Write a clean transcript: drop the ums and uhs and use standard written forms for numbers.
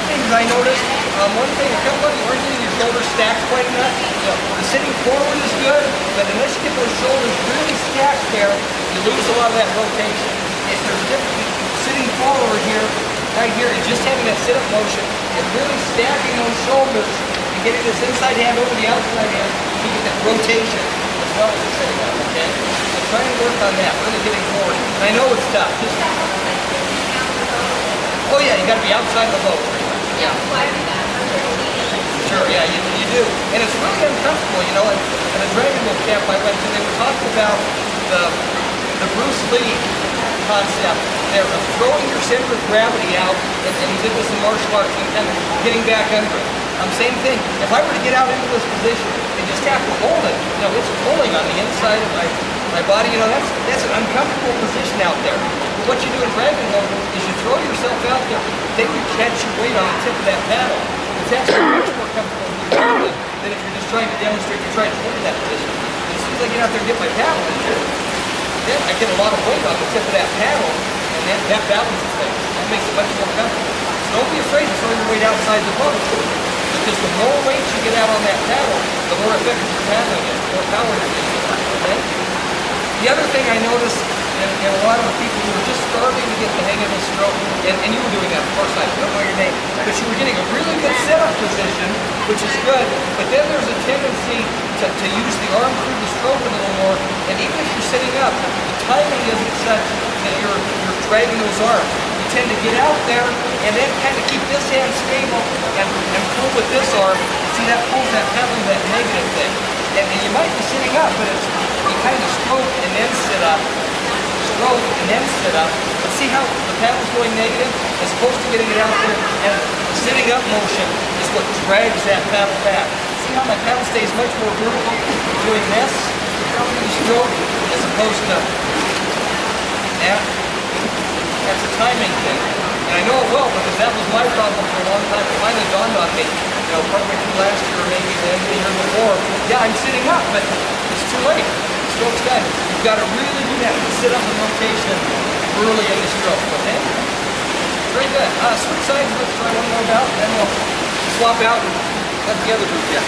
Things I noticed. One thing, a couple of you aren't getting your shoulders stacked quite enough. The sitting forward is good, but unless you get those shoulders really stacked there, you lose a lot of that rotation. If there's a difference sitting forward here, right here, and just having that sit-up motion, and really stacking those shoulders and getting this inside hand over the outside hand, you get that rotation as well as sitting up, okay? So try and work on that, really getting forward. And I know it's tough. Oh yeah, you got to be outside the boat. Yeah. Sure, yeah, you do. And it's really uncomfortable, you know. At a Dragon Boat camp I went to, they were talking about the Bruce Lee concept there of throwing your center of gravity out, and he did this in martial arts, and kind of getting back under it. Same thing. If I were to get out into this position and just have to hold it, you know, it's pulling on the inside of my body, you know, that's an uncomfortable position out there. But what you do in Dragon Boat is you throw yourself out there, then you catch your weight on the tip of that paddle. It's actually much more comfortable than if you're just trying to demonstrate you're trying to hold that position. And as soon as I get out there and get my paddle in here, then I get a lot of weight on the tip of that paddle, and that balances things. That makes it much more comfortable. So don't be afraid to throw your weight outside the boat, because the more weight you get out on that paddle, the more effective your paddling is, the more power you're using. Okay? The other thing I noticed in a lot of the people who were just starting to get the hang of the stroke, and you were doing that, of course, I don't know your name, but you were getting a really good setup position, which is good, but then there's a tendency to use the arm through the stroke a little more, and even if you're sitting up, the timing isn't such that you're dragging those arms. You tend to get out there and then kind of keep this hand stable and pull with this arm. See, that pulls that paddling, that negative thing. And you might be sitting up, but you kind of stroke and then sit up. Stroke and then sit up. But see how the paddle's going negative as opposed to getting it out there, and the sitting up motion is what drags that paddle back. See how my paddle stays much more vertical doing this, the stroke, as opposed to that. That's a timing thing. And I know it will, because that was my problem for a long time. It finally dawned on me, you know, partway through last year or maybe the end of the year before. Yeah, I'm sitting up, but it's too late. The stroke's done. You've got to really do that sit up and rotation early in the stroke, okay? Very good. Switch sides, let's try one more bout, and then we'll swap out and let the other group get.